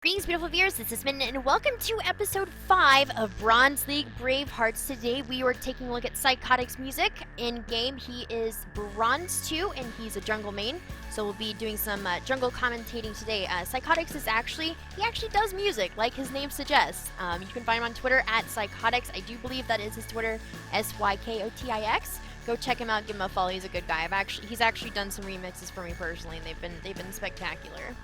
Greetings, beautiful viewers. This is Smitten, and welcome to episode 5 of Bronze League Brave Hearts. Today, we are taking a look at Psychotic's music. In game, he is Bronze 2, and he's a jungle main. So we'll be doing some jungle commentating today. Psychotics is he actually does music, like his name suggests. You can find him on Twitter at Psychotics. I do believe that is his Twitter, SYKOTIX. Go check him out, give him a follow. He's a good guy. He's actually done some remixes for me personally, and they've been spectacular.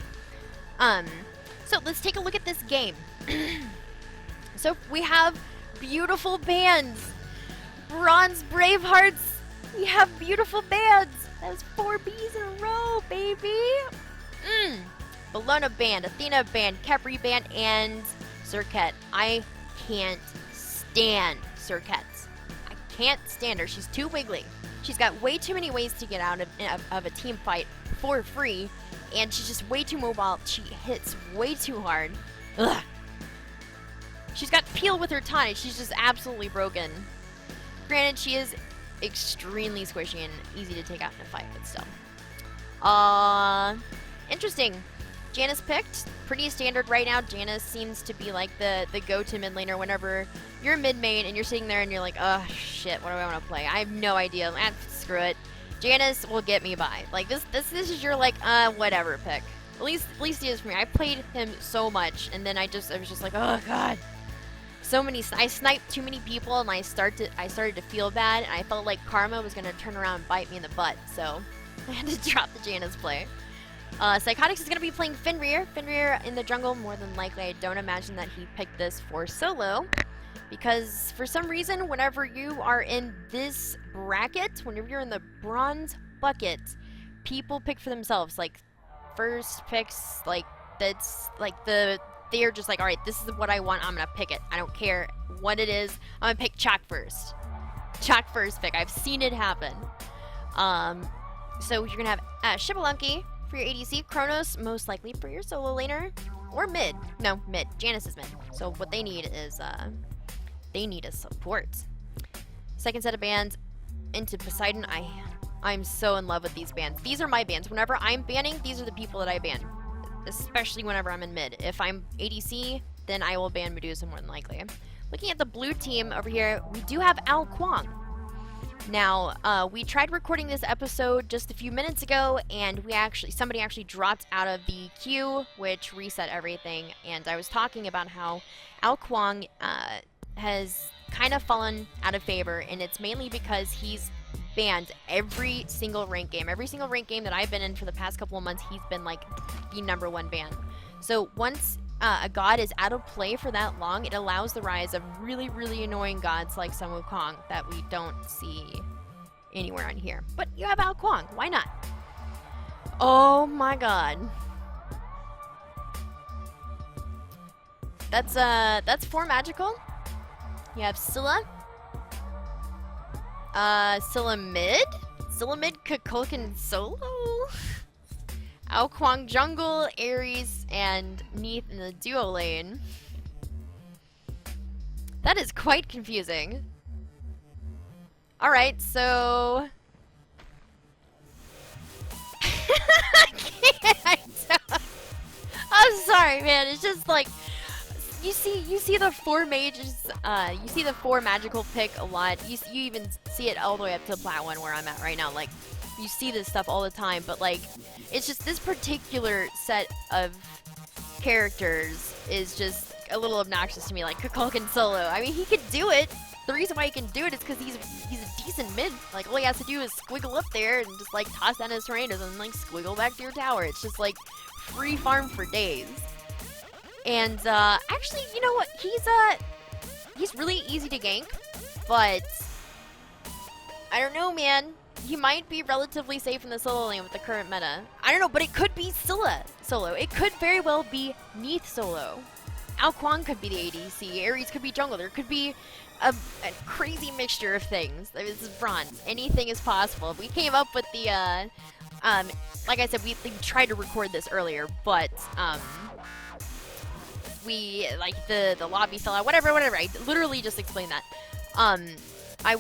So let's take a look at this game. So we have beautiful bands. Bronze Bravehearts. We have beautiful bands. That's 4 Bs in a row, baby. Bologna band, Athena band, Kepri band, and Cirquette. I can't stand Cirquette. I can't stand her. She's too wiggly. She's got way too many ways to get out of a team fight for free. And she's just way too mobile. She hits way too hard. Ugh. She's got peel with her taunt. She's just absolutely broken. Granted, she is extremely squishy and easy to take out in a fight, but still. Interesting. Janice picked. Pretty standard right now. Janice seems to be like the go-to mid laner whenever you're mid main and you're sitting there and you're like, oh shit, what do I want to play? I have no idea. Screw it. Janice will get me by. Like this is your like whatever pick. At least he is for me. I played him so much, and then I was just like, oh god, so many. I sniped too many people, and I started to feel bad, and I felt like karma was gonna turn around and bite me in the butt. So I had to drop the Janice play. Psychotics is gonna be playing Fenrir. Fenrir in the jungle, more than likely. I don't imagine that he picked this for solo. Because for some reason, whenever you are in this bracket, whenever you're in the bronze bucket, people pick for themselves. Like, first picks, like, that's, like, they're just like, alright, this is what I want, I'm gonna pick it. I don't care what it is, I'm gonna pick Chalk first. Chalk first pick, I've seen it happen. So you're gonna have Shibbolunki for your ADC, Kronos most likely for your solo laner, or mid. No, mid. Janice is mid. So what they need is, they need a support. Second set of bands into Poseidon. I'm so in love with these bands. These are my bands. Whenever I'm banning, these are the people that I ban. Especially whenever I'm in mid. If I'm ADC, then I will ban Medusa more than likely. Looking at the blue team over here, we do have Al Kwang. Now, we tried recording this episode just a few minutes ago, and somebody actually dropped out of the queue, which reset everything. And I was talking about how Al Kwang, has kind of fallen out of favor, and it's mainly because he's banned every single rank game. Every single rank game that I've been in for the past couple of months, he's been like the #1 ban. So once a god is out of play for that long, it allows the rise of really, really annoying gods like Sun Wukong that we don't see anywhere on here. But you have Al Kwang, why not? Oh my god. That's 4 magical. You have Scylla. Scylla mid? Scylla mid, Kukulkan solo? Al Kwang jungle, Ares, and Neath in the duo lane. That is quite confusing. Alright, so... I can't. I'm sorry, man. It's just like... You see the 4 mages, you see the 4 magical pick a lot. You even see it all the way up to Plat 1 where I'm at right now. Like, you see this stuff all the time, but like, it's just this particular set of characters is just a little obnoxious to me. Like Kukulkan solo. I mean, he could do it. The reason why he can do it is because he's a decent mid. Like, all he has to do is squiggle up there and just like toss down his tornadoes and like squiggle back to your tower. It's just like free farm for days. And, actually, you know what? He's really easy to gank, but I don't know, man. He might be relatively safe in the solo lane with the current meta. I don't know, but it could be Scylla solo. It could very well be Neath solo. Al Kwang could be the ADC. Ares could be jungle. There could be a crazy mixture of things. This is bronze. Anything is possible. We came up with the, like I said, we tried to record this earlier, but, we, like, the lobby fell out, whatever, I literally just explained that.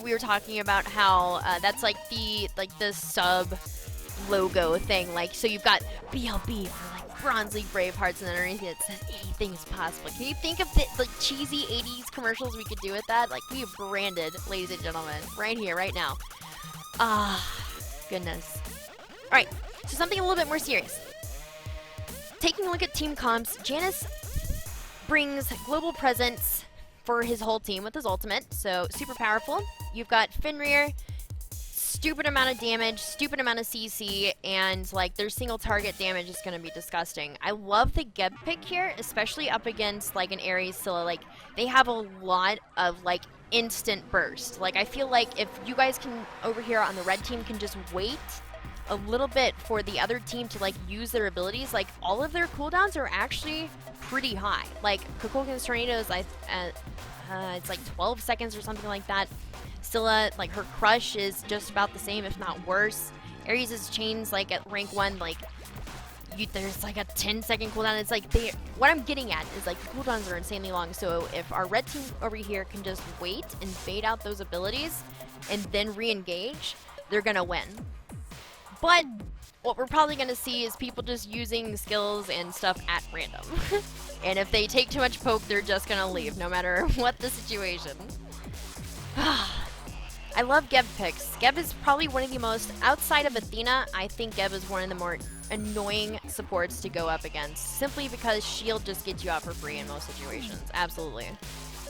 We were talking about how, that's like the sub logo thing, like, so you've got BLB for like Bronze League Bravehearts, and then underneath it says anything is possible. Can you think of the cheesy 80s commercials we could do with that? Like, we have branded, ladies and gentlemen, right here, right now. Ah, goodness. Alright, so something a little bit more serious. Taking a look at team comps, Janus brings global presence for his whole team with his ultimate, so super powerful. You've got Fenrir, stupid amount of damage, stupid amount of CC, and like their single target damage is going to be disgusting. I love the Geb pick here, especially up against like an Ares Scylla. Like they have a lot of like instant burst. Like I feel like if you guys can over here on the red team can just wait a little bit for the other team to like use their abilities, like all of their cooldowns are actually pretty high. Like Kukulkan's Tornadoes, it's like 12 seconds or something like that. Scylla, like her crush is just about the same, if not worse. Ares' chains, like at rank 1, like there's like a 10-second cooldown. It's like what I'm getting at is like the cooldowns are insanely long. So if our red team over here can just wait and bait out those abilities and then re-engage, they're gonna win. But what we're probably gonna see is people just using skills and stuff at random. And if they take too much poke, they're just gonna leave, no matter what the situation. I love Geb picks. Geb is probably one of the most, outside of Athena, I think Geb is one of the more annoying supports to go up against, simply because shield just gets you out for free in most situations. Absolutely.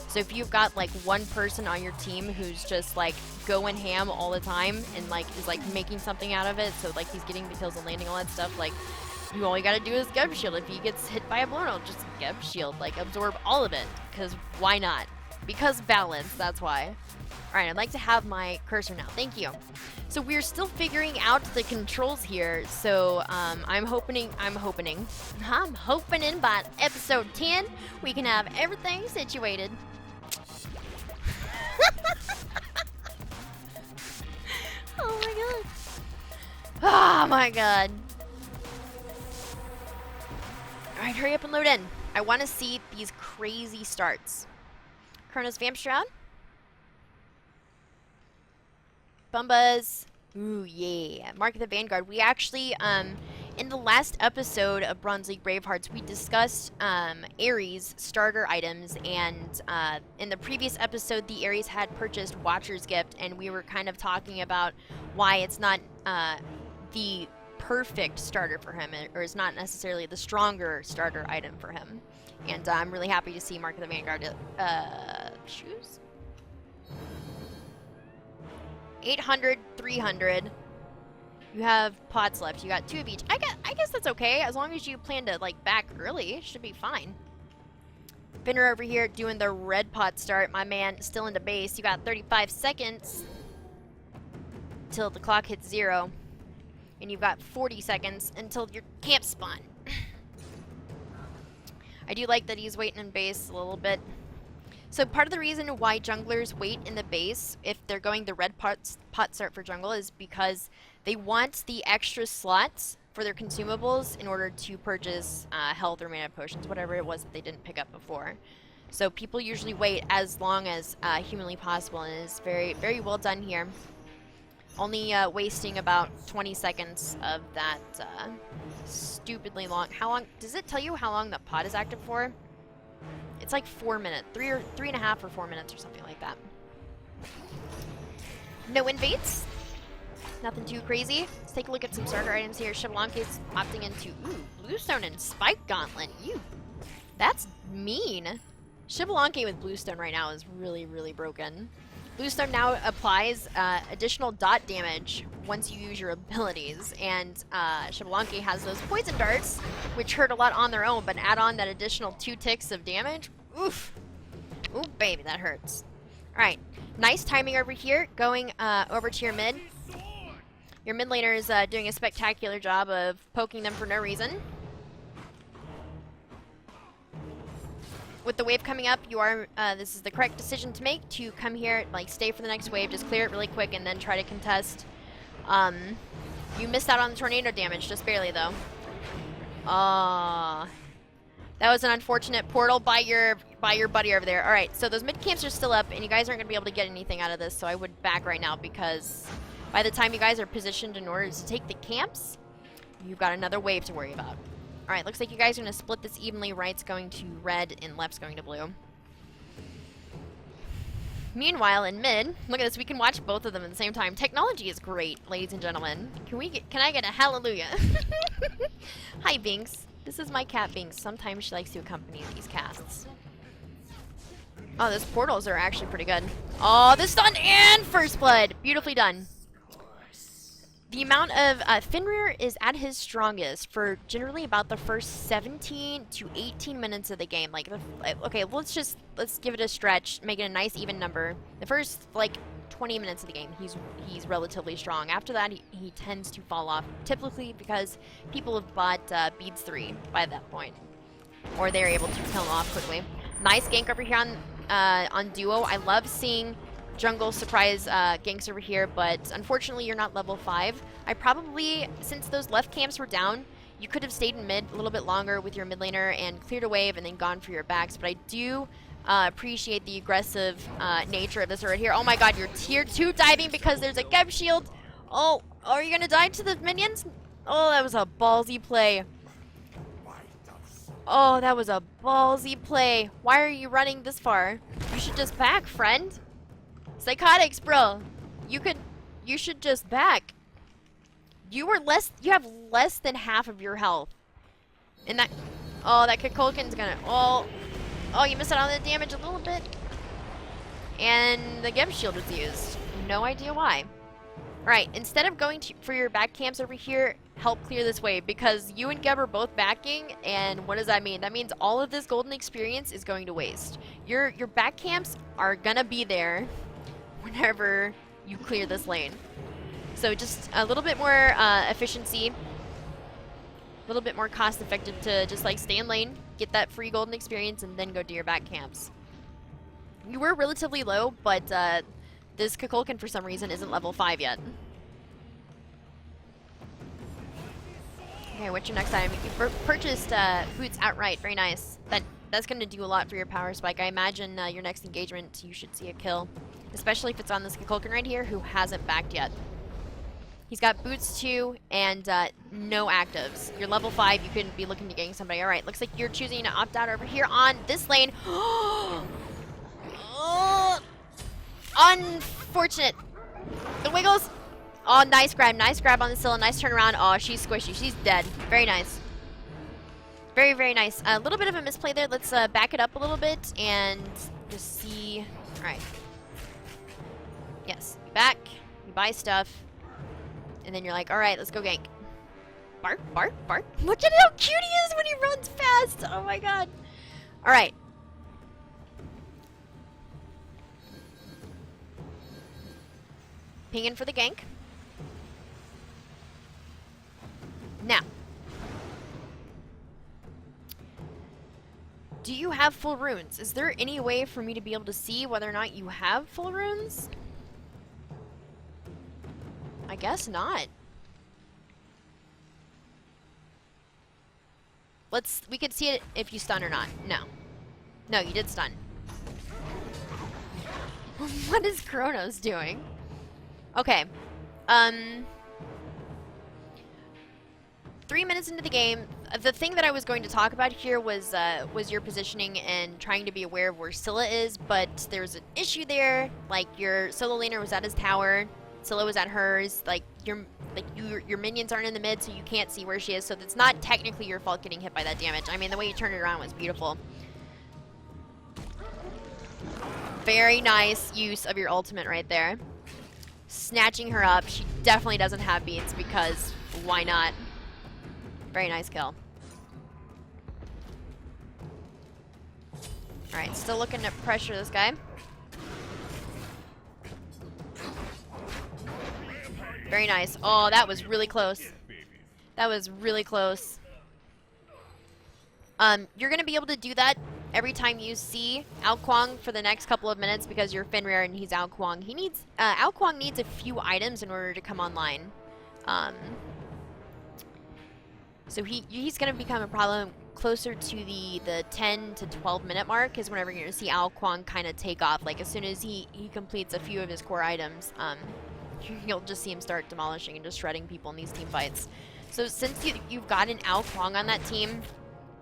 So if you've got like one person on your team who's just like going ham all the time and like is like making something out of it, so like he's getting the kills and landing all that stuff, like all you gotta do is Geb shield. If he gets hit by a blown out, just Geb shield, like absorb all of it, because why not? Because balance, that's why. Alright, I'd like to have my cursor now. Thank you. So we're still figuring out the controls here. So I'm hoping in by episode 10 we can have everything situated. Oh my god. Oh my god. Alright, hurry up and load in. I want to see these crazy starts. Kronos Vamp Shroud. Bumbas. Ooh, yeah. Mark of the Vanguard. We actually, in the last episode of Bronze League Bravehearts, we discussed Ares starter items, and in the previous episode, the Ares had purchased Watcher's Gift, and we were kind of talking about why it's not the perfect starter for him, or it's not necessarily the stronger starter item for him. And I'm really happy to see Mark of the Vanguard shoes. 800, 300. You have pots left. You got 2 of each. I guess that's okay, as long as you plan to like back early. Should be fine. Finner over here doing the red pot start. My man still into base. You got 35 seconds till the clock hits 0, and you've got 40 seconds until your camp spawn. I do like that he's waiting in base a little bit. So part of the reason why junglers wait in the base if they're going the red pot start for jungle is because they want the extra slots for their consumables in order to purchase health or mana potions, whatever it was that they didn't pick up before. So people usually wait as long as humanly possible, and it's very, very well done here. Only wasting about 20 seconds of that stupidly long. How long? Does it tell you how long the pot is active for? It's like 4 minutes, 3.5 or 4 minutes or something like that. No invades. Nothing too crazy. Let's take a look at some starter items here. Shabalanke's opting into Bluestone and Spike Gauntlet. That's mean. Shabalanke with Bluestone right now is really, really broken. Bluestone now applies additional dot damage once you use your abilities, and Shabalanke has those poison darts, which hurt a lot on their own, but add on that additional 2 ticks of damage. Oof. Ooh, baby, that hurts. Alright, nice timing over here, going over to your mid. Your mid laner is doing a spectacular job of poking them for no reason. With the wave coming up, you are, this is the correct decision to make, to come here, like, stay for the next wave, just clear it really quick, and then try to contest. You missed out on the tornado damage, just barely, though. That was an unfortunate portal by your buddy over there. Alright, so those mid camps are still up, and you guys aren't going to be able to get anything out of this, so I would back right now, because by the time you guys are positioned in order to take the camps, you've got another wave to worry about. Alright, looks like you guys are going to split this evenly. Right's going to red and left's going to blue. Meanwhile, in mid, look at this, we can watch both of them at the same time. Technology is great, ladies and gentlemen. Can I get a hallelujah? Hi, Binks. This is my cat, Binks. Sometimes she likes to accompany these casts. Oh, those portals are actually pretty good. Oh, the stun and first blood! Beautifully done. The amount of Fenrir is at his strongest for generally about the first 17 to 18 minutes of the game. Like, okay, let's give it a stretch, make it a nice even number. The first like 20 minutes of the game, he's relatively strong. After that, he tends to fall off, typically because people have bought Beads 3 by that point, or they're able to kill him off quickly. Nice gank over here on duo. I love seeing jungle surprise ganks over here, but unfortunately you're not level 5. I probably, since those left camps were down, you could have stayed in mid a little bit longer with your mid laner and cleared a wave and then gone for your backs, but I do appreciate the aggressive nature of this right here. Oh my god, you're tier 2 diving because there's a Geb shield. Oh, are you gonna die to the minions? Oh, that was a ballsy play. Oh, that was a ballsy play. Why are you running this far? You should just back, friend. Psychotics, bro. You should just back. You have less than half of your health. And that, oh, that Kukulkan's gonna, oh, you missed out on the damage a little bit. And the Gem shield was used. No idea why. Alright, instead of going for your back camps over here, help clear this wave, because you and Geb are both backing, and what does that mean? That means all of this golden experience is going to waste. Your back camps are gonna be there whenever you clear this lane. So just a little bit more efficiency, a little bit more cost effective to just like stay in lane, get that free golden experience, and then go to your back camps. You were relatively low, but this Kukulkan for some reason isn't level 5 yet. Okay, what's your next item? You purchased boots outright. Very nice. That's going to do a lot for your power spike. I imagine your next engagement you should see a kill, especially if it's on this Kukulkan right here who hasn't backed yet. He's got boots too and no actives. You're level 5. You couldn't be looking to gang somebody. All right, looks like you're choosing to opt out over here on this lane. Oh, unfortunate. The wiggles. Oh, nice grab on the Scylla. Nice turnaround. Oh, she's squishy. She's dead. Very nice. Very, very nice. A little bit of a misplay there. Let's back it up a little bit and just see. All right. Yes. You back. You buy stuff. And then you're like, all right, let's go gank. Bark, bark, bark. Look at how cute he is when he runs fast. Oh, my God. All right. Ping in for the gank. Now, do you have full runes? Is there any way for me to be able to see whether or not you have full runes? I guess not. We could see it if you stun or not. No. No, you did stun. What is Kronos doing? Okay. 3 minutes into the game, the thing that I was going to talk about here was your positioning and trying to be aware of where Scylla is, but there's an issue there. Like, your solo laner was at his tower, Scylla was at hers. Like your minions aren't in the mid, so you can't see where she is. So it's not technically your fault getting hit by that damage. I mean, the way you turned it around was beautiful. Very nice use of your ultimate right there. Snatching her up. She definitely doesn't have beats because why not? Very nice kill. Alright, still looking to pressure this guy. Very nice. Oh, that was really close. That was really close. You're going to be able to do that every time you see Ao Kuang for the next couple of minutes because you're Fenrir and he's Ao Kuang. Ao Kuang needs a few items in order to come online. So he's going to become a problem closer to the 10 to 12 minute mark is whenever you're going to see Ao Kuang kind of take off. Like as soon as he completes a few of his core items, you'll just see him start demolishing and just shredding people in these team fights. So since you've got an Ao Kuang on that team,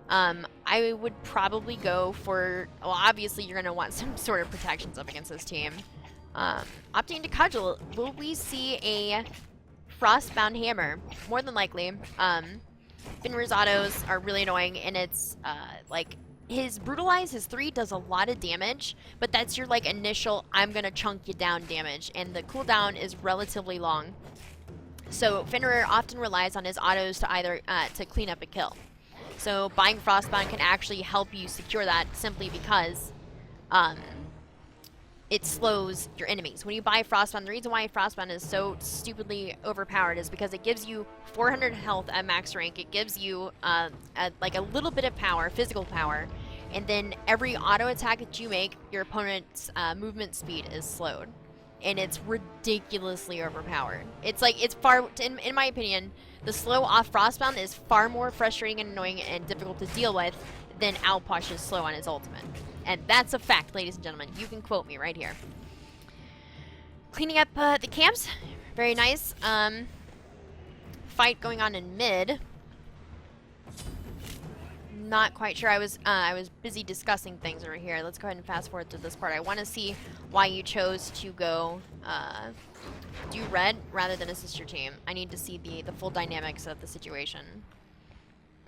I would probably go for, well, obviously you're going to want some sort of protections up against this team. Opting to cudgel, will we see a Frostbound Hammer? More than likely. Finra's autos are really annoying, and it's, like, his Brutalize, his 3 does a lot of damage, but that's your, like, initial, I'm gonna chunk you down damage, and the cooldown is relatively long. So Finra often relies on his autos to either, to clean up a kill. So buying Frostbound can actually help you secure that simply because, it slows your enemies. When you buy Frostbound, the reason why Frostbound is so stupidly overpowered is because it gives you 400 health at max rank. It gives you like a little bit of power, physical power, and then every auto attack that you make, your opponent's movement speed is slowed, and it's ridiculously overpowered. It's like, it's far, in my opinion, the slow off Frostbound is far more frustrating and annoying and difficult to deal with than Alposh's slow on his ultimate. And that's a fact, ladies and gentlemen. You can quote me right here. Cleaning up the camps. Very nice. Fight going on in mid. Not quite sure. I was busy discussing things over here. Let's go ahead and fast forward to this part. I want to see why you chose to go do red rather than assist your team. I need to see the full dynamics of the situation.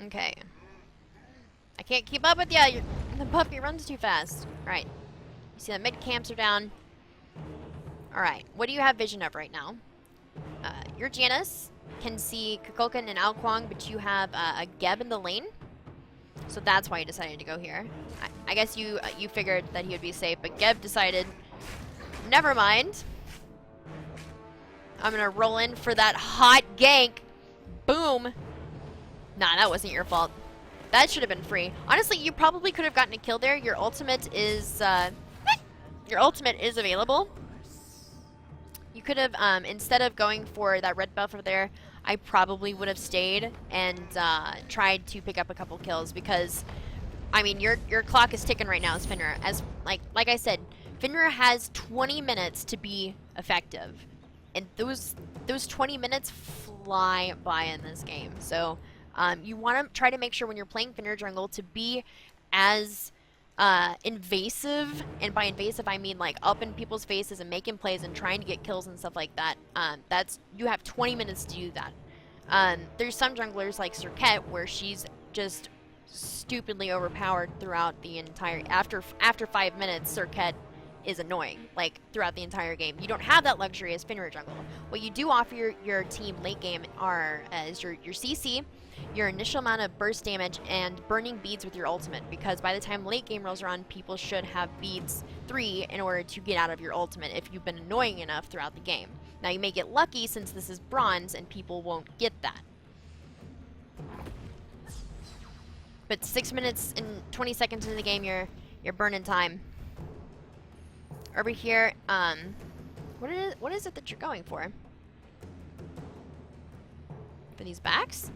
Okay. I can't keep up with you. The puppy runs too fast. Alright. You see the mid camps are down. Alright. What do you have vision of right now? Your Janice can see Kukulkan and Ao Kuang, but you have a Geb in the lane. So that's why you decided to go here. I guess you figured that he would be safe, but Geb decided, never mind. I'm gonna roll in for that hot gank. Boom. Nah, that wasn't your fault. That should have been free. Honestly, you probably could have gotten a kill there. Your ultimate is available. You could have, instead of going for that red buff over there, I probably would have stayed and tried to pick up a couple kills because, I mean, your clock is ticking right now as Finra. As like I said, Finra has 20 minutes to be effective, and those 20 minutes fly by in this game. So. You want to try to make sure when you're playing Finra jungle to be as invasive, and by invasive I mean like up in people's faces and making plays and trying to get kills and stuff like that. You have 20 minutes to do that. There's some junglers like Cirquette where she's just stupidly overpowered throughout the entire, after 5 minutes Cirquette is annoying, like throughout the entire game. You don't have that luxury as Finra jungle. What you do offer your team late game is your CC, your initial amount of burst damage, and burning beads with your ultimate, because by the time late game rolls around, people should have beads 3 in order to get out of your ultimate if you've been annoying enough throughout the game. Now you may get lucky since this is bronze and people won't get that. But 6 minutes and 20 seconds into the game, you're burning time. Over here, what is it that you're going for? For these backs?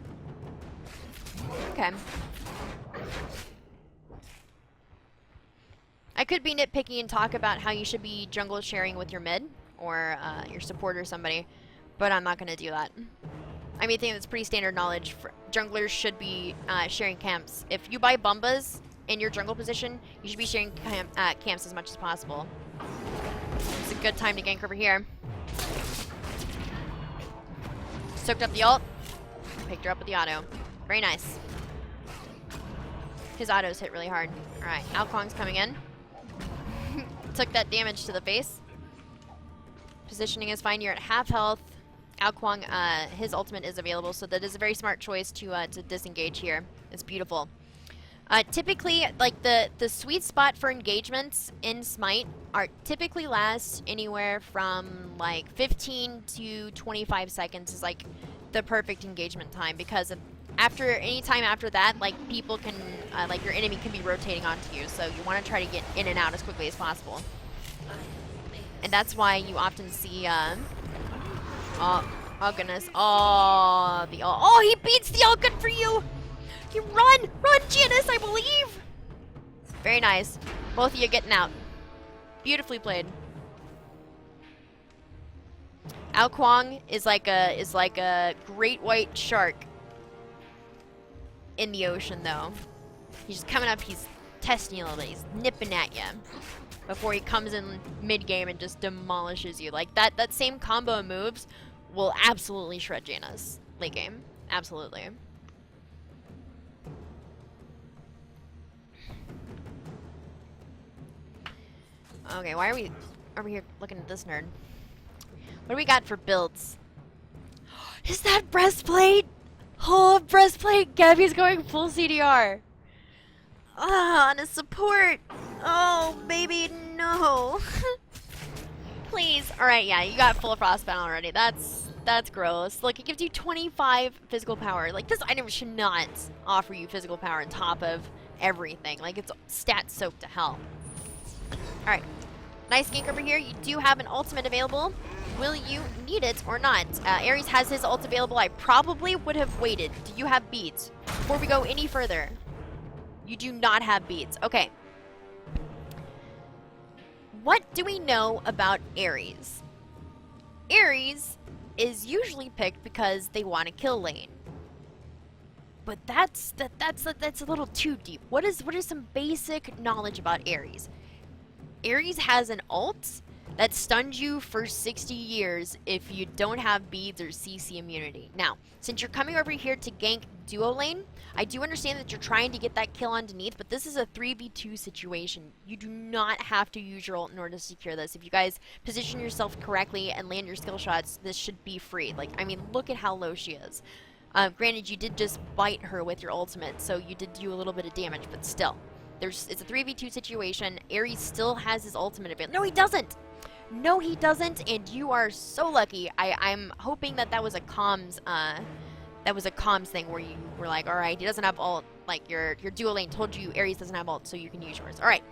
Okay. I could be nitpicky and talk about how you should be jungle sharing with your mid or your support or somebody, but I'm not going to do that. I mean, I think that's pretty standard knowledge. Junglers should be sharing camps. If you buy Bumbas in your jungle position, you should be sharing camps as much as possible. It's a good time to gank over here. Soaked up the ult. Picked her up with the auto. Very nice. His autos hit really hard. Alright, Ao Kuang's coming in. Took that damage to the face. Positioning is fine. You're at half health. Ao Kuang, his ultimate is available, so that is a very smart choice to disengage here. It's beautiful. Typically, like the sweet spot for engagements in Smite are typically last anywhere from like 15 to 25 seconds is like the perfect engagement time, because any time after that, like people can, like your enemy can be rotating onto you, so you want to try to get in and out as quickly as possible. And that's why you often see, oh goodness, oh, he beats the ult, good for you! You run, Janice, I believe! Very nice. Both of you getting out. Beautifully played. Ao Kuang is like a great white shark in the ocean, though. He's just coming up, he's testing you a little bit, he's nipping at you before he comes in mid-game and just demolishes you. Like, that same combo of moves will absolutely shred Janus late game. Absolutely. Okay, why are we over here looking at this nerd? What do we got for builds? Is that breastplate? Oh, breastplate! Gabby's going full CDR. Ah, on a support. Oh, baby, no. Please. Alright, yeah, you got full frostbound already. That's gross. Look, it gives you 25 physical power. Like, this item should not offer you physical power on top of everything. Like, it's stat soaked to hell. Alright. Nice gank over here. You do have an ultimate available. Will you need it or not? Ares has his ult available. I probably would have waited. Do you have beads? Before we go any further. You do not have beads. Okay. What do we know about Ares? Ares is usually picked because they want to kill lane. But that's a little too deep. What is some basic knowledge about Ares? Ares has an ult that stuns you for 60 years if you don't have beads or CC immunity. Now, since you're coming over here to gank duo lane, I do understand that you're trying to get that kill underneath, but this is a 3v2 situation. You do not have to use your ult in order to secure this. If you guys position yourself correctly and land your skill shots, this should be free. Like, I mean, look at how low she is. Granted, you did just bite her with your ultimate, so you did do a little bit of damage, but still. It's a 3v2 situation. Ares still has his ultimate available. No, he doesn't! No, he doesn't, and you are so lucky. I'm hoping that was a comms, thing where you were like, all right, he doesn't have ult. Like, your duo lane told you Ares doesn't have ult, so you can use yours. All right.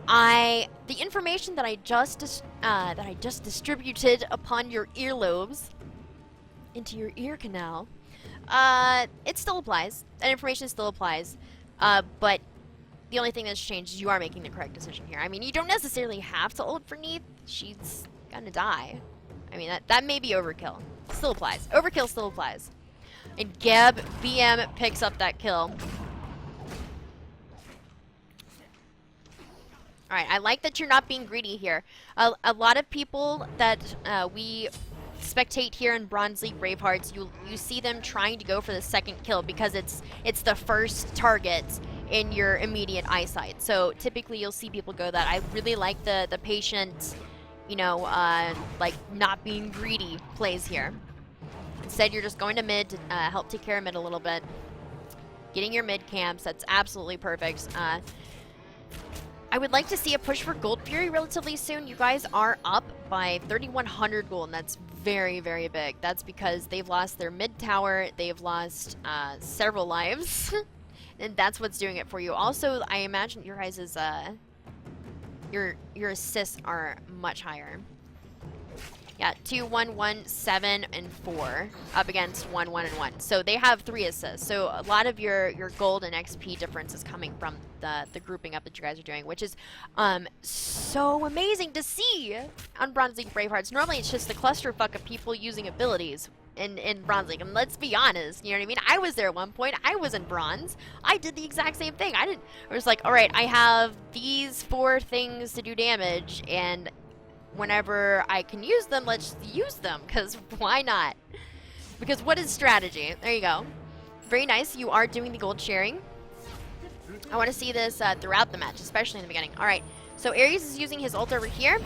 The information that I just distributed upon your earlobes into your ear canal, it still applies. That information still applies, but the only thing that's changed is you are making the correct decision here. I mean, you don't necessarily have to ult for Neith. She's gonna die. I mean, that may be overkill. Still applies. Overkill still applies. And Geb BM picks up that kill. Alright, I like that you're not being greedy here. A lot of people that we spectate here in Bronze League Bravehearts, you see them trying to go for the second kill because it's the first target in your immediate eyesight. So typically you'll see people go that. I really like the patient, you know, like not being greedy plays here. Instead, you're just going to mid to help take care of mid a little bit. Getting your mid camps, that's absolutely perfect. I would like to see a push for Gold Fury relatively soon. You guys are up by 3,100 gold, and that's very, very big. That's because they've lost their mid tower, they've lost several lives. And that's what's doing it for you. Also, I imagine your guys' your assists are much higher. Yeah, 2, 1, 1, 7, and 4 up against 1, 1, and 1. So they have 3 assists. So a lot of your gold and XP difference is coming from the grouping up that you guys are doing, which is so amazing to see on Bronze League Bravehearts. Normally it's just the clusterfuck of people using abilities in Bronze League. And let's be honest, you know what I mean? I was there at one point. I was in Bronze. I did the exact same thing. I was like, all right, I have these 4 things to do damage, and whenever I can use them, let's use them, because why not? Because what is strategy? There you go. Very nice. You are doing the gold sharing. I want to see this throughout the match, especially in the beginning. All right, so Ares is using his ult over here.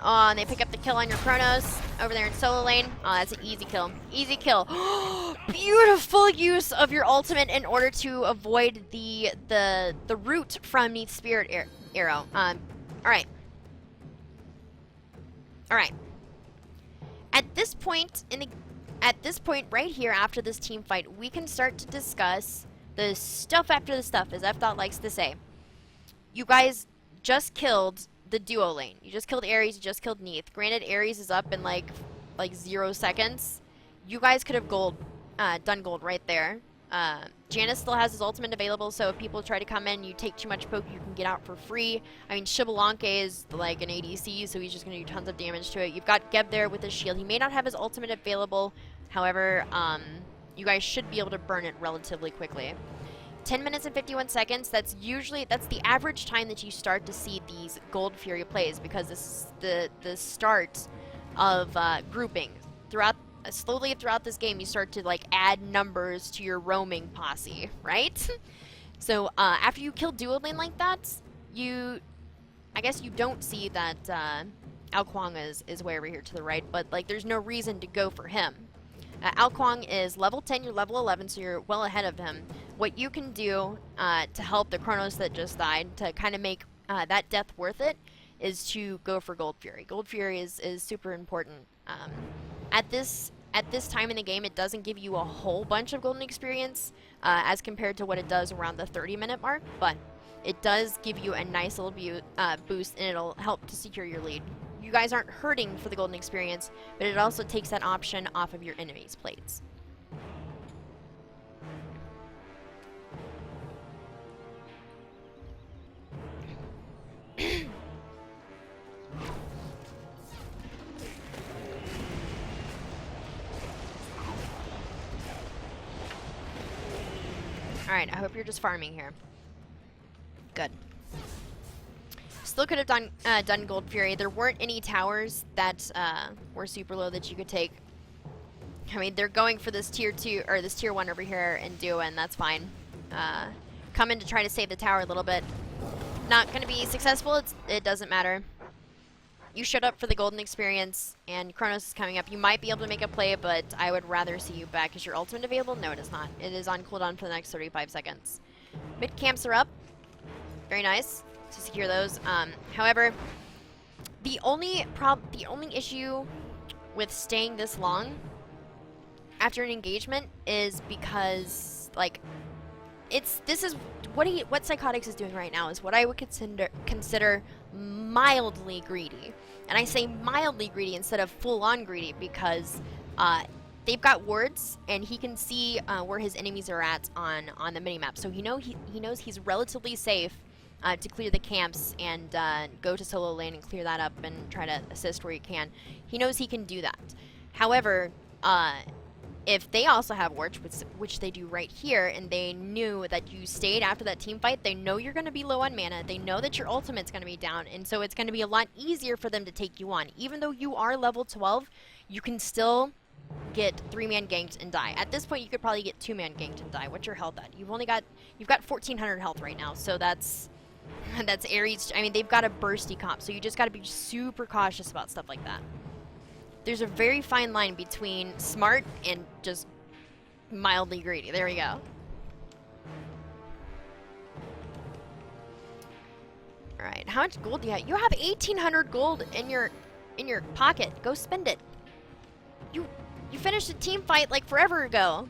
Oh, and they pick up the kill on your Chronos over there in solo lane. Oh, that's an easy kill. Easy kill. Beautiful use of your ultimate in order to avoid the root from Neith's Spirit Arrow. All right. All right. At this point right here, after this team fight, we can start to discuss the stuff after the stuff, as F-Dot likes to say. You guys just killed the duo lane. You just killed Ares, you just killed Neith. Granted, Ares is up in like 0 seconds. You guys could have done gold right there. Janus still has his ultimate available, so if people try to come in, you take too much poke, you can get out for free. I mean, Shibalanke is like an ADC, so he's just going to do tons of damage to it. You've got Geb there with his shield. He may not have his ultimate available. However, you guys should be able to burn it relatively quickly. 10 minutes and 51 seconds, that's the average time that you start to see these Gold Fury plays, because this is the start of grouping. Slowly throughout this game, you start to like add numbers to your roaming posse, right? So after you kill duo lane like that, I guess you don't see that Ao Kuang is way over here to the right, but like there's no reason to go for him. Ao Kuang is level 10, you're level 11, so you're well ahead of him. What you can do to help the Chronos that just died, to kind of make that death worth it, is to go for Gold Fury. Gold Fury is super important. At this time in the game, it doesn't give you a whole bunch of golden experience as compared to what it does around the 30-minute mark, but it does give you a nice little boost, and it'll help to secure your lead. You guys aren't hurting for the golden experience, but it also takes that option off of your enemy's plates. Alright, I hope you're just farming here. Good. Still could have done Gold Fury. There weren't any towers that were super low that you could take. I mean, they're going for this tier 2 or this tier 1 over here and do, and that's fine. Come in to try to save the tower a little bit. Not going to be successful. It doesn't matter. You showed up for the golden experience, and Chronos is coming up. You might be able to make a play, but I would rather see you back. Is your ultimate available? No, it is not. It is on cooldown for the next 35 seconds. Mid camps are up. Very nice to secure those. However, the only issue with staying this long after an engagement is because, like, this is what Psychotics is doing right now is what I would consider mildly greedy. And I say mildly greedy instead of full-on greedy because they've got wards, and he can see where his enemies are at on the minimap. So he knows he's relatively safe to clear the camps and go to solo lane and clear that up and try to assist where he can. He knows he can do that. However, if they also have wards, which they do right here, and they knew that you stayed after that team fight, they know you're going to be low on mana, they know that your ultimate's going to be down, and so it's going to be a lot easier for them to take you on. Even though you are level 12, you can still get 3-man ganked and die. At this point, you could probably get 2-man ganked and die. What's your health at? You've got 1400 health right now, so that's Ares. I mean, they've got a bursty comp, so you just got to be super cautious about stuff like that. There's a very fine line between smart and just mildly greedy. There we go. Alright, how much gold do you have? You have 1800 gold in your pocket. Go spend it. You finished a team fight like forever ago.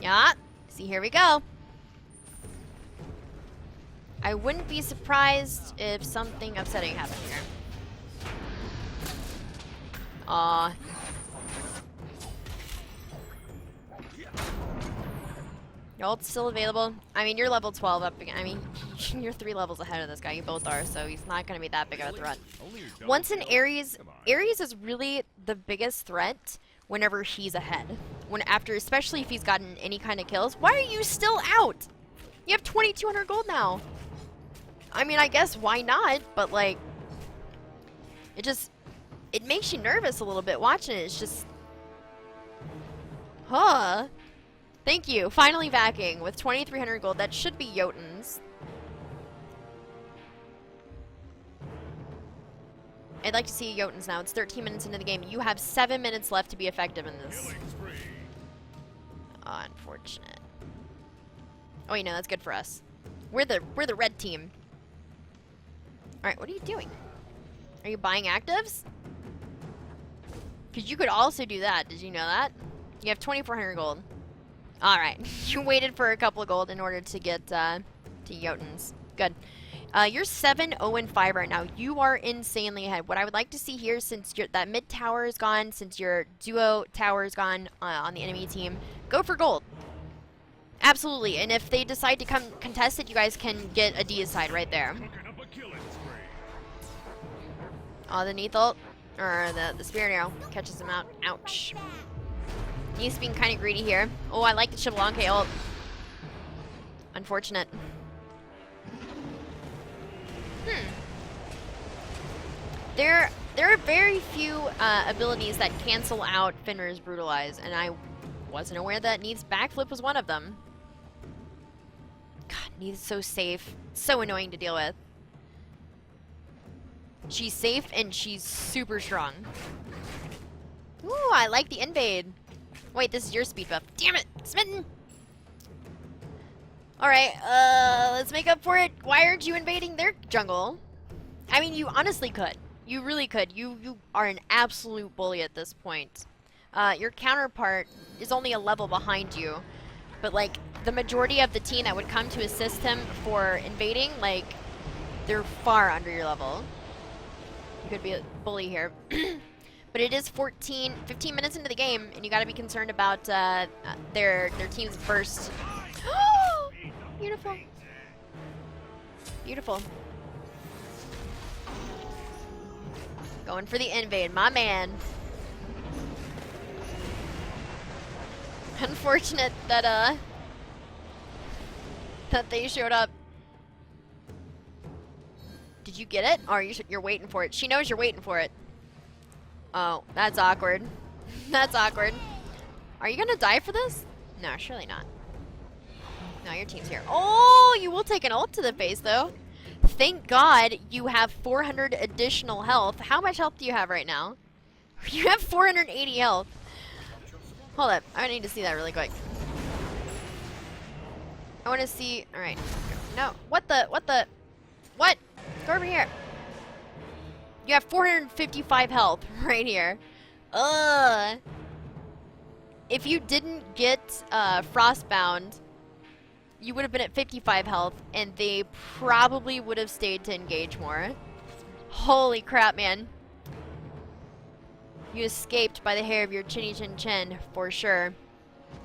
Yeah, see, here we go. I wouldn't be surprised if something upsetting happened here. Aw. Your ult's still available. I mean, you're level 12 up again. I mean, you're 3 levels ahead of this guy. You both are, so he's not going to be that big of a threat. Once in Ares is really the biggest threat whenever he's ahead. Especially if he's gotten any kind of kills. Why are you still out? You have 2200 gold now. I mean, I guess why not? But like, it makes you nervous a little bit watching it. It's just, huh? Thank you. Finally backing with 2300 gold. That should be Jotun's. I'd like to see Jotun's now. It's 13 minutes into the game. You have 7 minutes left to be effective in this. Oh, unfortunate. Oh, you know, that's good for us. We're the red team. Alright, what are you doing? Are you buying actives? Because you could also do that. Did you know that? You have 2400 gold. Alright. You waited for a couple of gold in order to get to Jotun's. Good. You're 7-0-5 right now. You are insanely ahead. What I would like to see here, since that mid tower is gone, since your duo tower is gone on the enemy team, go for gold. Absolutely. And if they decide to come contest it, you guys can get a deicide right there. Oh, the Neath ult, or the Spirit Arrow catches him out. Ouch. Neith's being kind of greedy here. Oh, I like the Xbalanque ult. Unfortunate. There are very few abilities that cancel out Fenrir's Brutalize, and I wasn't aware that Neith's backflip was one of them. God, Neith's so safe. So annoying to deal with. She's safe and she's super strong. Ooh, I like the invade. Wait, this is your speed buff. Damn it, Smitten! Alright, let's make up for it. Why aren't you invading their jungle? I mean, you honestly could. You really could. You are an absolute bully at this point. Your counterpart is only a level behind you. But, like, the majority of the team that would come to assist him for invading, like, they're far under your level. You could be a bully here. But it is 15 minutes into the game, and you gotta be concerned about their team's burst. Beautiful. Beautiful. Going for the invade, my man. Unfortunate that that they showed up. Did you get it? Or you're waiting for it? She knows you're waiting for it. Oh, that's awkward. That's awkward. Are you gonna die for this? No, surely not. No, your team's here. Oh, you will take an ult to the face, though. Thank God you have 400 additional health. How much health do you have right now? You have 480 health. Hold up. I need to see that really quick. I want to see... Alright. No. What? What? Go over here. You have 455 health right here. Ugh. If you didn't get Frostbound, you would have been at 55 health, and they probably would have stayed to engage more. Holy crap, man. You escaped by the hair of your chinny chin chin, for sure.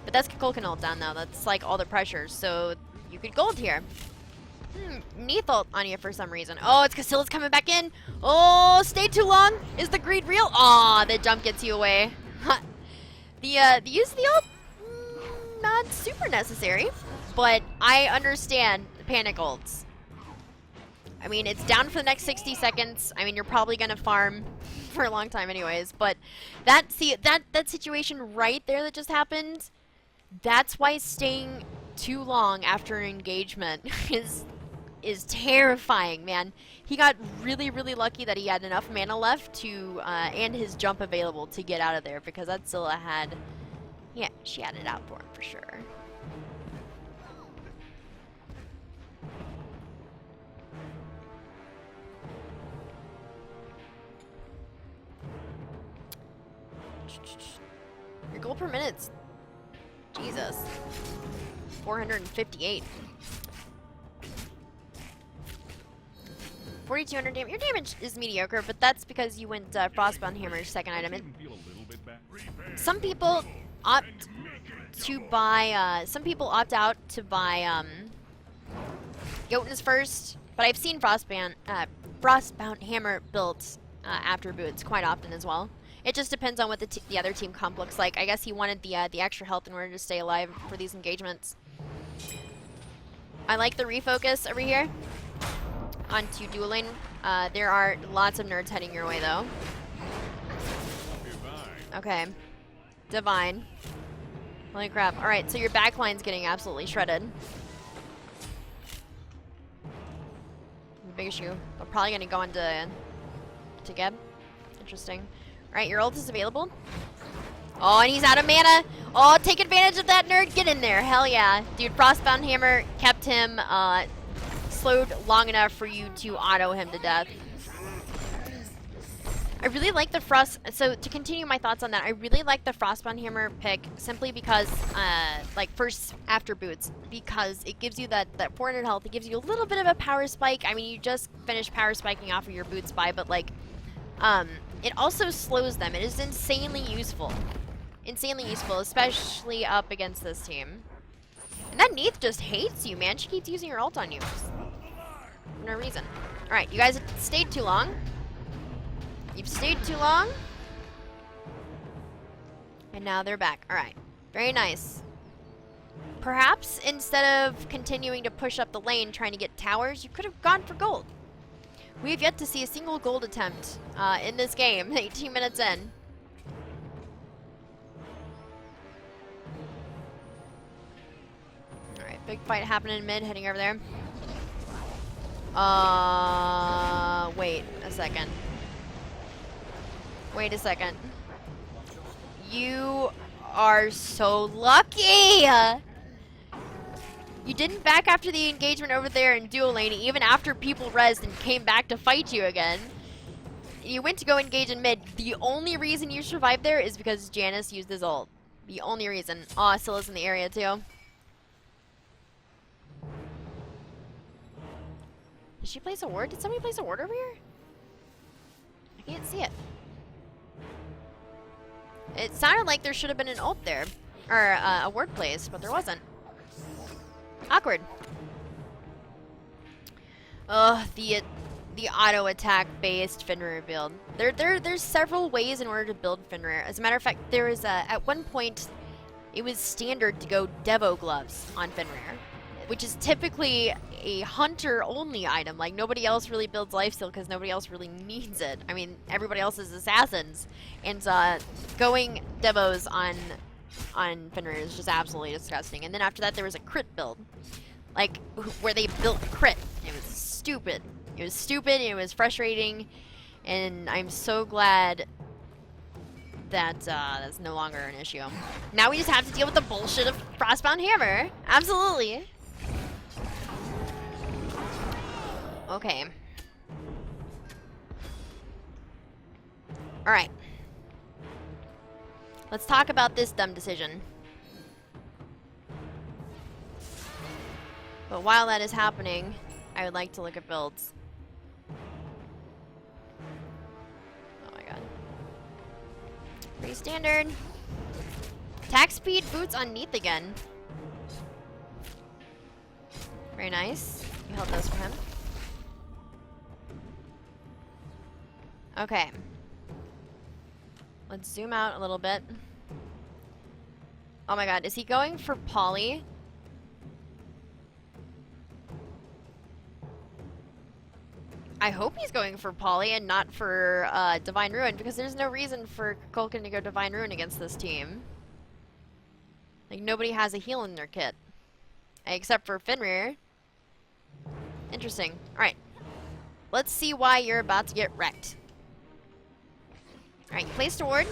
But that's Kukulkan ult down now. That's like all the pressure, so you could gold here. Neith ult on you for some reason. Oh, it's Cassilla's coming back in. Oh, stay too long. Is the greed real? Aw, the jump gets you away. The use of the ult, not super necessary. But I understand the panic ults. I mean, it's down for the next 60 seconds. I mean, you're probably gonna farm for a long time anyways. But that situation right there that just happened, that's why staying too long after an engagement is terrifying, man. He got really, really lucky that he had enough mana left to and his jump available to get out of there, because that Zilla had, yeah, she had it out for him for sure. Your goal per minute's, Jesus, 458. 4,200 damage. Your damage is mediocre, but that's because you went Frostbound Hammer's second item. And some people opt to buy. Some people opt out to buy Jotun's first, but I've seen Frostbound Hammer built after boots quite often as well. It just depends on what the other team comp looks like. I guess he wanted the extra health in order to stay alive for these engagements. I like the refocus over here onto dual lane. There are lots of nerds heading your way though. Okay. Divine. Holy crap. Alright, so your backline's getting absolutely shredded. Big issue. They're probably gonna go into Geb. Interesting. Alright, your ult is available. Oh, and he's out of mana. Oh, take advantage of that, nerd. Get in there. Hell yeah. Dude, Frostbound Hammer kept him slowed long enough for you to auto him to death. I really like the so to continue my thoughts on that, I really like the Frostbound Hammer pick simply because, like, first after boots, because it gives you that 400 health. It gives you a little bit of a power spike. I mean, you just finished power spiking off of your boots buy, but like, it also slows them. It is insanely useful. Insanely useful, especially up against this team. And that Neith just hates you, man. She keeps using her ult on you. For no reason. Alright, you guys have stayed too long. You've stayed too long. And now they're back. Alright. Very nice. Perhaps instead of continuing to push up the lane trying to get towers, you could have gone for gold. We have yet to see a single gold attempt in this game, 18 minutes in. Alright, big fight happening in mid, heading over there. Wait a second. Wait a second. You are so lucky! You didn't back after the engagement over there in dual lane, even after people rezzed and came back to fight you again. You went to go engage in mid. The only reason you survived there is because Janice used his ult. The only reason. Aw, Scylla's in the area too. Did she place a ward? Did somebody place a ward over here? I can't see it. It sounded like there should have been an ult there. Or a ward place, but there wasn't. Awkward. Ugh, the auto attack based Fenrir build. There's several ways in order to build Fenrir. As a matter of fact, there was at one point it was standard to go Devo gloves on Fenrir, which is typically a hunter only item. Like nobody else really builds lifesteal because nobody else really needs it. I mean, everybody else is assassins, and going Devos on Fenrir is just absolutely disgusting. And then after that, there was a crit build, like where they built crit. It was stupid. It was stupid. It was frustrating, and I'm so glad that that's no longer an issue. Now we just have to deal with the bullshit of Frostbound Hammer. Absolutely. Okay. All right. Let's talk about this dumb decision. But while that is happening, I would like to look at builds. Oh my god. Pretty standard. Attack speed boots on Neath again. Very nice. You held those for him. Okay. Let's zoom out a little bit. Oh my god, is he going for Polly? I hope he's going for Polly and not for Divine Ruin, because there's no reason for Kulkin to go Divine Ruin against this team. Like, nobody has a heal in their kit. Except for Fenrir. Interesting. Alright. Let's see why you're about to get wrecked. Alright, you placed a ward.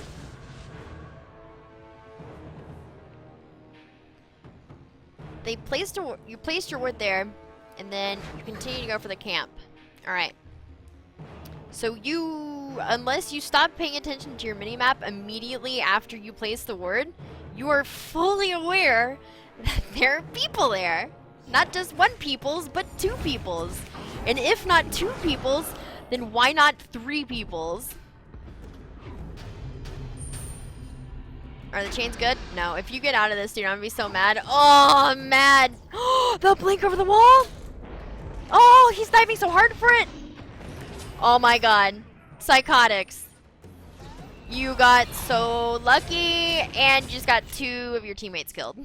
You placed your ward there, and then you continue to go for the camp. Alright. So you, unless you stop paying attention to your minimap immediately after you place the ward, you are fully aware that there are people there. Not just one peoples, but two peoples. And if not two peoples, then why not three peoples? Are the chains good? No. If you get out of this, dude, I'm gonna be so mad. Oh, I'm mad. The blink over the wall? Oh, he's diving so hard for it. Oh my god. Psychotics. You got so lucky, and you just got 2 of your teammates killed.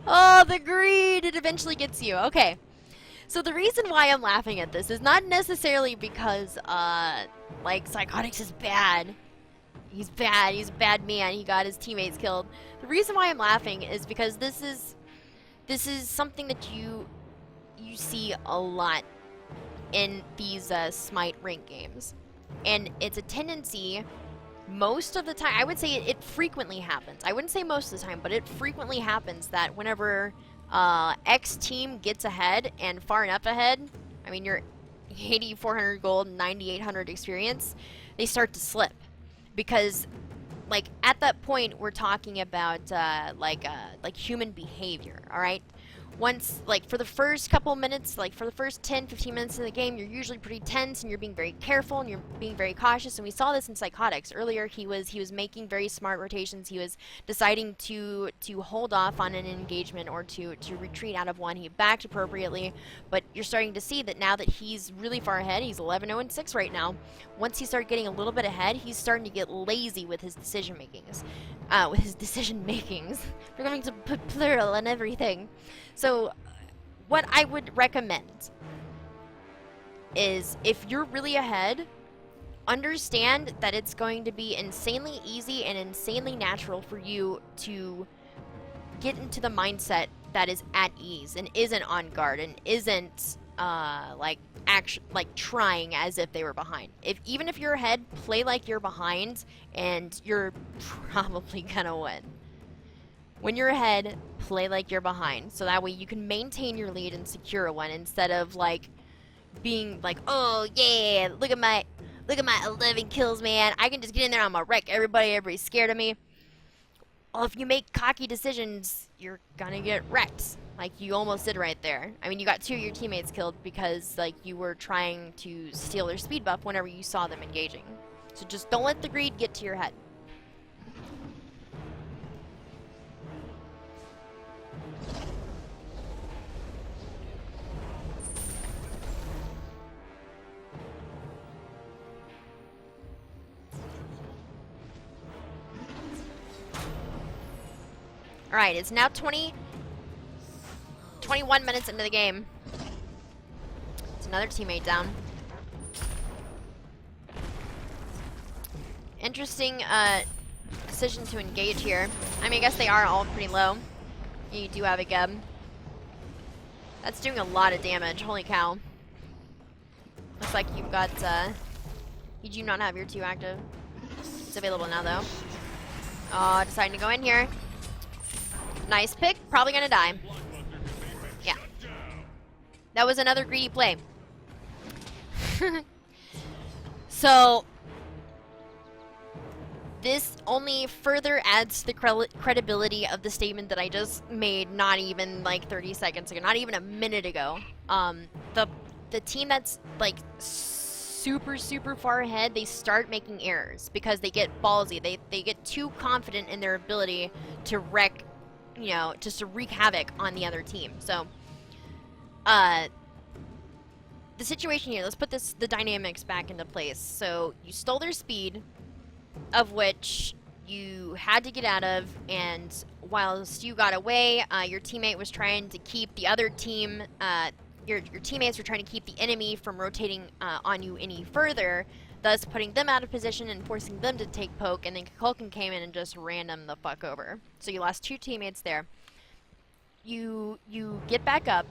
Oh, the greed. It eventually gets you. Okay. So the reason why I'm laughing at this is not necessarily because, like, Psychotics is bad. He's bad. He's a bad man. He got his teammates killed. The reason why I'm laughing is because this is something that you see a lot in these Smite rank games. And it's a tendency most of the time. I would say it frequently happens. I wouldn't say most of the time, but it frequently happens that whenever X team gets ahead and far enough ahead, I mean, you're 8,400 gold, 9,800 experience, they start to slip. Because, like, at that point, we're talking about, like human behavior, alright? once, like, for the first couple minutes, like, for the first 10, 15 minutes of the game, you're usually pretty tense and you're being very careful and you're being very cautious. And we saw this in Psychotics. Earlier, he was making very smart rotations. He was deciding to hold off on an engagement or to retreat out of one. He backed appropriately, but you're starting to see that now that he's really far ahead, he's 11-0-6 right now. Once he started getting a little bit ahead, he's starting to get lazy with his decision makings. We're going to put plural and everything. So, what I would recommend is if you're really ahead, understand that it's going to be insanely easy and insanely natural for you to get into the mindset that is at ease and isn't on guard and isn't like trying as if they were behind. Even if you're ahead, play like you're behind and you're probably gonna win. When you're ahead, play like you're behind, so that way you can maintain your lead and secure one instead of like being like, oh yeah, look at my 11 kills, man. I can just get in there, I'm gonna wreck everybody. Everybody's scared of me. Well, if you make cocky decisions, you're gonna get wrecked, like you almost did right there. I mean, you got 2 of your teammates killed because like you were trying to steal their speed buff whenever you saw them engaging. So just don't let the greed get to your head. Alright, it's now 21 minutes into the game. It's another teammate down. Interesting decision to engage here. I mean, I guess they are all pretty low. You do have a Geb. That's doing a lot of damage. Holy cow. Looks like you've got, you do not have your 2 active. It's available now, though. Oh, deciding to go in here. Nice pick. Probably gonna die. Yeah. That was another greedy play. So, this only further adds to the credibility of the statement that I just made not even like 30 seconds ago, not even a minute ago. The team that's like super far ahead, they start making errors because they get ballsy. They get too confident in their ability to wreck, you know, just to wreak havoc on the other team. So, the situation here, let's put the dynamics back into place. So, you stole their speed, of which you had to get out of, and whilst you got away, your teammate was trying to keep the other team, your teammates were trying to keep the enemy from rotating on you any further, thus putting them out of position and forcing them to take poke, and then Kulkin came in and just ran them the fuck over. So you lost 2 teammates there. You get back up,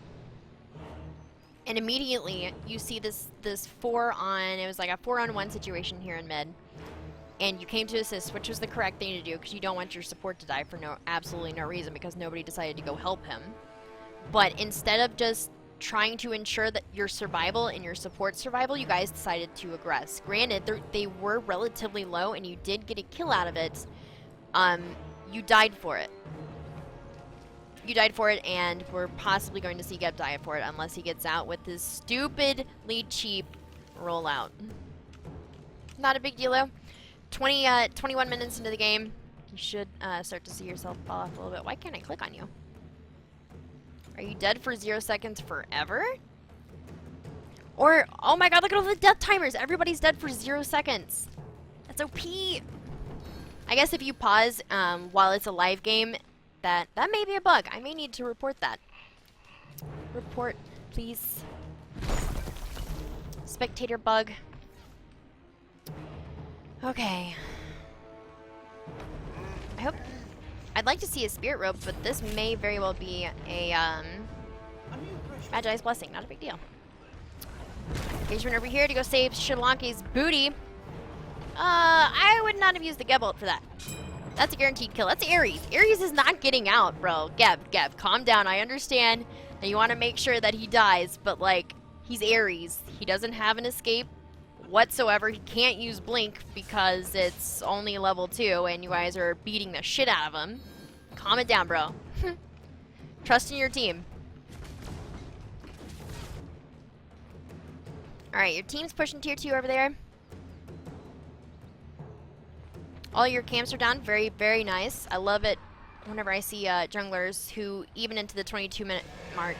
and immediately you see this 4-on, it was like a 4-on-1 situation here in mid, and you came to assist, which was the correct thing to do, because you don't want your support to die for absolutely no reason, because nobody decided to go help him. But instead of just trying to ensure that your survival and your support survival, you guys decided to aggress. Granted, they were relatively low, and you did get a kill out of it. You died for it. You died for it, and we're possibly going to see Geb die for it, unless he gets out with his stupidly cheap rollout. Not a big deal, though. 21 minutes into the game, you should start to see yourself fall off a little bit. Why can't I click on you? Are you dead for 0 seconds forever? Or, oh my god, look at all the death timers. Everybody's dead for 0 seconds. That's OP. I guess if you pause while it's a live game, that may be a bug. I may need to report that. Report, please. Spectator bug. Okay. I'd like to see a spirit rope, but this may very well be a Magi's blessing. Not a big deal. Engagement over here to go save Shablanki's booty. I would not have used the Geb for that. That's a guaranteed kill. That's Ares. Ares is not getting out, bro. Geb, calm down. I understand that you want to make sure that he dies, but like, he's Ares. He doesn't have an escape whatsoever. He can't use Blink because it's only level 2 and you guys are beating the shit out of him. Calm it down, bro. Trust in your team. Alright, your team's pushing tier 2 over there. All your camps are down. Very, very nice. I love it whenever I see junglers who, even into the 22-minute mark,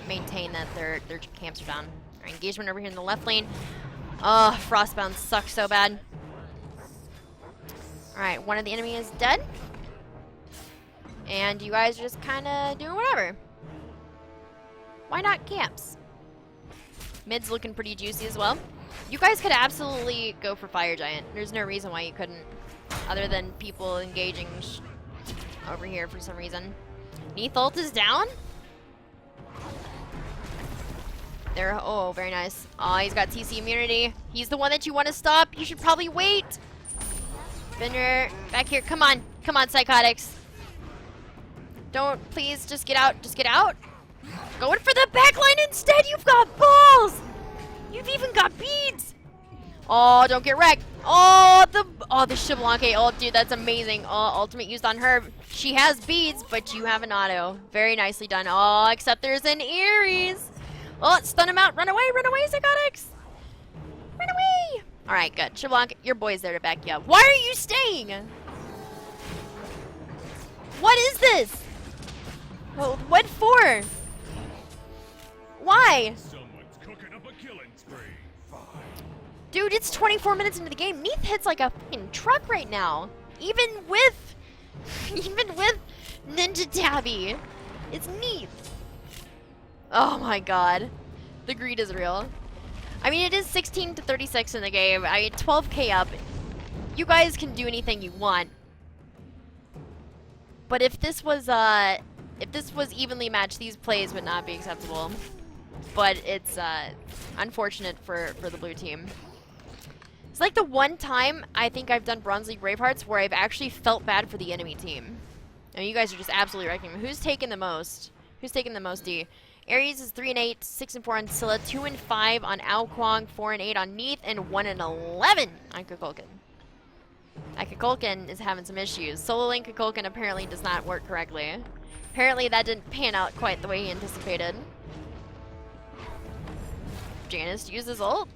maintain that their camps are down. Alright, engagement over here in the left lane. Oh, Frostbound sucks so bad. Alright, one of the enemy is dead. And you guys are just kind of doing whatever. Why not camps? Mid's looking pretty juicy as well. You guys could absolutely go for Fire Giant. There's no reason why you couldn't. Other than people engaging over here for some reason. Neath ult is down? There, oh, very nice. Oh, he's got TC immunity. He's the one that you want to stop. You should probably wait. Bender, back here. Come on. Come on, Psychotics. Don't, please, just get out. Just get out. Going for the backline instead. You've got balls. You've even got beads. Oh, don't get wrecked. Oh, the Xbalanque. Oh, dude, that's amazing. Oh, ultimate used on her. She has beads, but you have an auto. Very nicely done. Oh, except there's an Ares. Oh, stun him out. Run away, Psychotics. Run away. All right, good. Xbalanque, your boy's there to back you up. Why are you staying? What is this? Oh, what for? Why? Someone's cooking up a killing spree. Dude, it's 24 minutes into the game. Neath hits like a fucking truck right now. Even with Ninja Tabby. It's Neath. Oh my god. The greed is real. I mean, it is 16 to 36 in the game. I mean, 12k up. You guys can do anything you want. But if this was evenly matched, these plays would not be acceptable. But it's unfortunate for the blue team. It's like the one time I think I've done Bronze League Bravehearts where I've actually felt bad for the enemy team. I mean, you guys are just absolutely wrecking me. Who's taking the most? Who's taking the most D? Ares is 3-8, 6-4 on Scylla, 2-5 on Ao Kwang, 4-8 on Neath, and 1-11 on Kukulkan. Kukulkan is having some issues. Solo lane Kukulkan apparently does not work correctly. Apparently that didn't pan out quite the way he anticipated. Janus uses ult.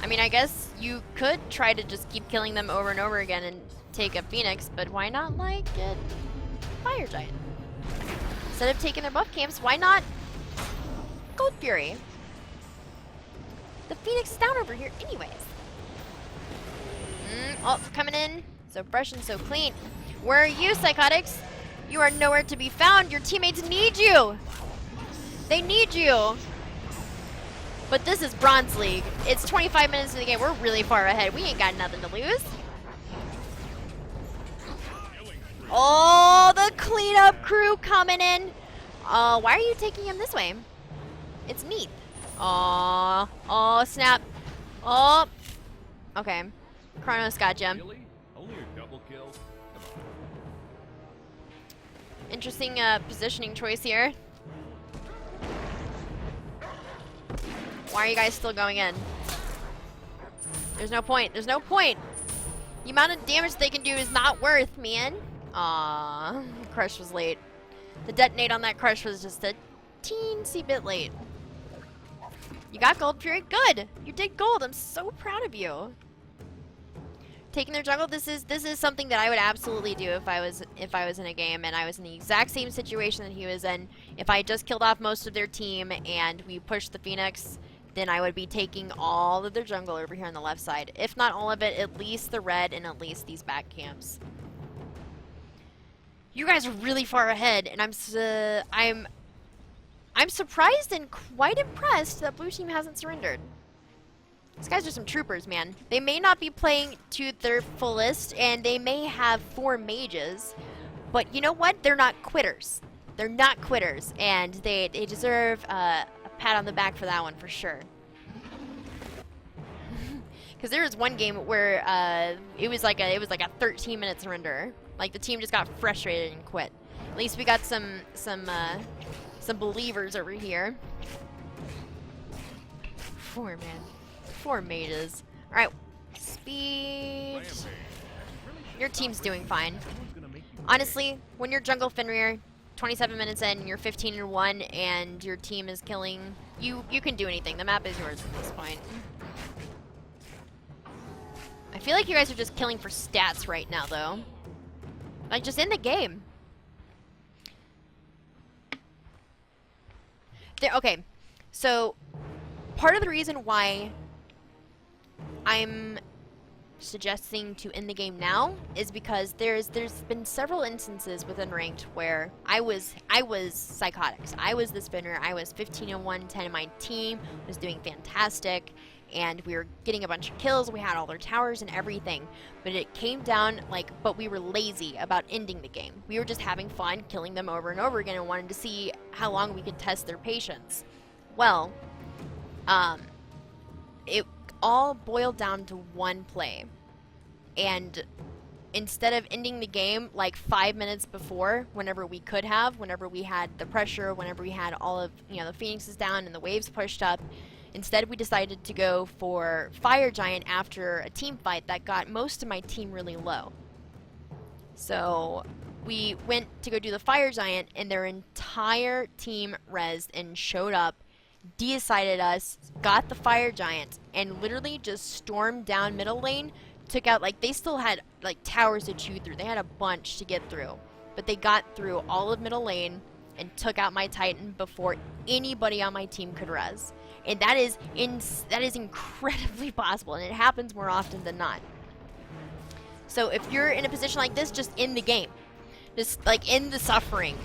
I mean, I guess you could try to just keep killing them over and over again and take a Phoenix, but why not, like, get Fire Giant? Instead of taking their buff camps, why not Gold Fury? The Phoenix is down over here anyways. Oh, coming in. So fresh and so clean. Where are you, Psychotics? You are nowhere to be found. Your teammates need you. They need you. But this is Bronze League. It's 25 minutes in the game. We're really far ahead. We ain't got nothing to lose. Oh, the cleanup crew coming in. Why are you taking him this way? It's Neath. Oh, snap. Oh. Okay. Chronos got you. Really? Only a double kill? Interesting positioning choice here. Why are you guys still going in? There's no point. There's no point. The amount of damage they can do is not worth, man. Aww. Crush was late. The detonate on that crush was just a teensy bit late. You got gold, Fury. Good. You did gold. I'm so proud of you. Taking their jungle. This is something that I would absolutely do if I was in a game and I was in the exact same situation that he was in. If I just killed off most of their team and we pushed the Phoenix, then I would be taking all of their jungle over here on the left side. If not all of it, at least the red and at least these back camps. You guys are really far ahead, and I'm surprised and quite impressed that blue team hasn't surrendered. These guys are some troopers, man. They may not be playing to their fullest, and they may have 4 mages, but you know what? They're not quitters. They're not quitters, and they deserve a pat on the back for that one for sure. Because there was one game where it was like a 13-minute surrender. Like the team just got frustrated and quit. At least we got some believers over here. 4 man. 4 mages. Alright. Speed. Your team's doing fine. Honestly, when you're jungle Fenrir, 27 minutes in, you're 15-1, and your team is killing. You can do anything. The map is yours at this point. I feel like you guys are just killing for stats right now, though. Like, just in the game. Okay, so part of the reason why I'm suggesting to end the game now is because there's been several instances within ranked where I was psychotics. I was the spinner. I was 15-1, 10, and my team was doing fantastic, and we were getting a bunch of kills. We had all their towers and everything, but it came down but we were lazy about ending the game. We were just having fun killing them over and over again and wanted to see how long we could test their patience. Well, it all boiled down to one play, and instead of ending the game like 5 minutes before, whenever we had the pressure, whenever we had all of the phoenixes down and the waves pushed up, instead we decided to go for Fire Giant after a team fight that got most of my team really low. So we went to go do the Fire Giant, and their entire team rezzed and showed up, decided us, got the Fire Giant, and literally just stormed down middle lane, took out, they still had, towers to chew through. They had a bunch to get through. But they got through all of middle lane and took out my Titan before anybody on my team could res. And that is incredibly possible, and it happens more often than not. So if you're in a position like this, just end the game. Just, end the suffering.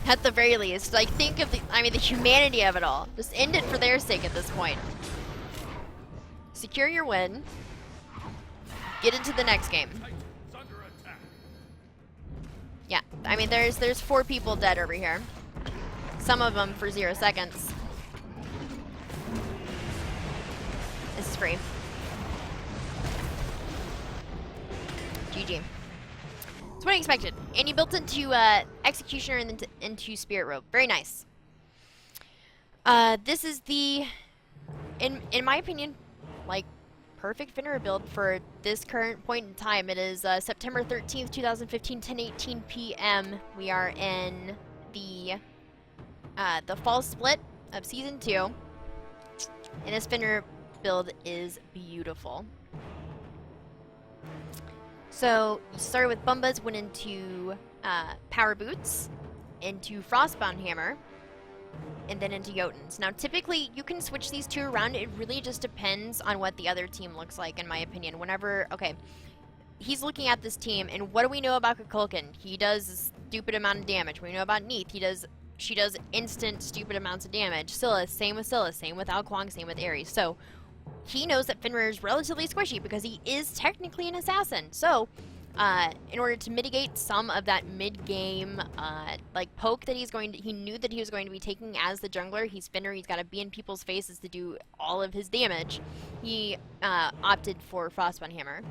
At the very least, think of the humanity of it all. Just end it for their sake at this point. Secure your win. Get into the next game. Yeah, there's 4 people dead over here. Some of them for 0 seconds. This is free. GG. That's what I expected. And you built into Executioner and then into Spirit Robe. Very nice. This is the, in my opinion, perfect Finner build for this current point in time. It is September 13th, 2015, 10:18 p.m. We are in the fall split of Season 2. And this Finner build is beautiful. So, you started with Bumbas, went into Power Boots, into Frostbound Hammer, and then into Jotuns. Now, typically, you can switch these two around. It really just depends on what the other team looks like, in my opinion. Okay, he's looking at this team, and what do we know about Kukulkan? He does a stupid amount of damage. We know about Neith. She does instant, stupid amounts of damage. Scylla, same with Scylla, same with Ao Kuang, same with Ares. So, he knows that Fenrir is relatively squishy because he is technically an assassin. So, in order to mitigate some of that mid-game, poke that he knew that he was going to be taking as the jungler. He's Fenrir, he's got to be in people's faces to do all of his damage. He opted for Frostbound Hammer.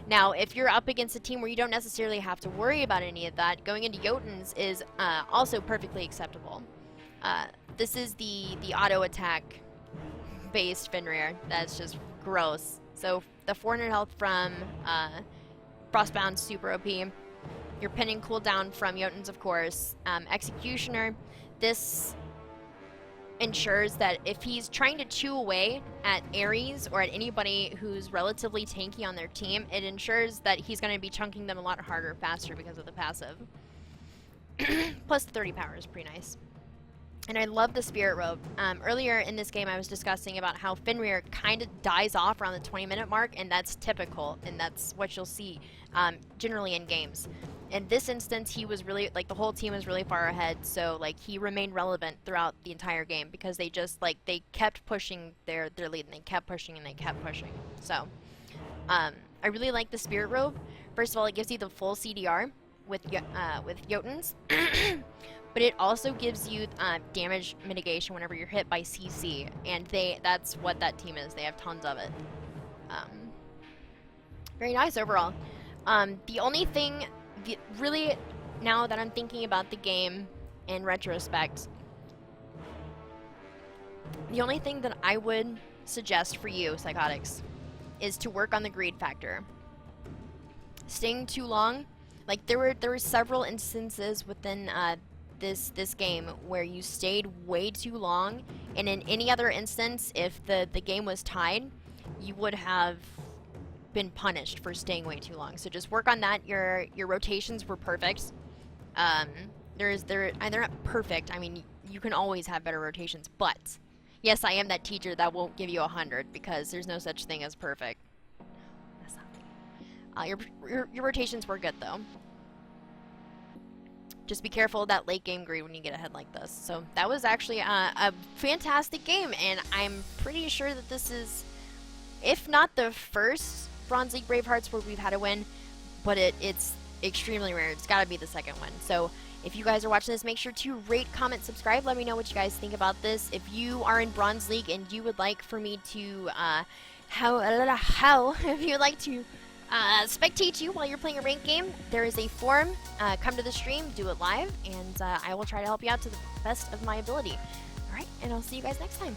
Now, if you're up against a team where you don't necessarily have to worry about any of that, going into Jotuns is also perfectly acceptable. This is the auto attack based Fenrir. That's just gross. So the 400 health from Frostbound, super OP. Your pinning cooldown from Jotuns, of course. Executioner, this ensures that if he's trying to chew away at Ares or at anybody who's relatively tanky on their team, it ensures that he's going to be chunking them a lot harder, faster because of the passive. Plus 30 power is pretty nice. And I love the Spirit Robe. Earlier in this game, I was discussing about how Fenrir kind of dies off around the 20-minute mark, and that's typical, and that's what you'll see generally in games. In this instance, he was really, the whole team was really far ahead, so, he remained relevant throughout the entire game because they just, they kept pushing their lead, and they kept pushing, and they kept pushing. So, I really like the Spirit Robe. First of all, it gives you the full CDR with Jotuns. But it also gives you damage mitigation whenever you're hit by CC, and that's what that team is. They have tons of it. Very nice overall. The only thing, really, now that I'm thinking about the game in retrospect, the only thing that I would suggest for you, Psychotics, is to work on the greed factor. Staying too long Like there were several instances within this game where you stayed way too long, and in any other instance, if the game was tied, you would have been punished for staying way too long. So just work on that. Your rotations were perfect. Um, they're not perfect. I mean, you can always have better rotations, but yes, I am that teacher that won't give you 100 because there's no such thing as perfect. That's not me. Your rotations were good though. Just be careful of that late game greed when you get ahead like this. So that was actually a fantastic game, and I'm pretty sure that this is, if not the first Bronze League Bravehearts where we've had a win, but it's extremely rare. It's got to be the second one. So if you guys are watching this, make sure to rate, comment, subscribe. Let me know what you guys think about this. If you are in Bronze League and you would like for me to, if you would like to spectate you while you're playing a ranked game, there is a forum. Come to the stream, do it live, and I will try to help you out to the best of my ability. Alright, and I'll see you guys next time.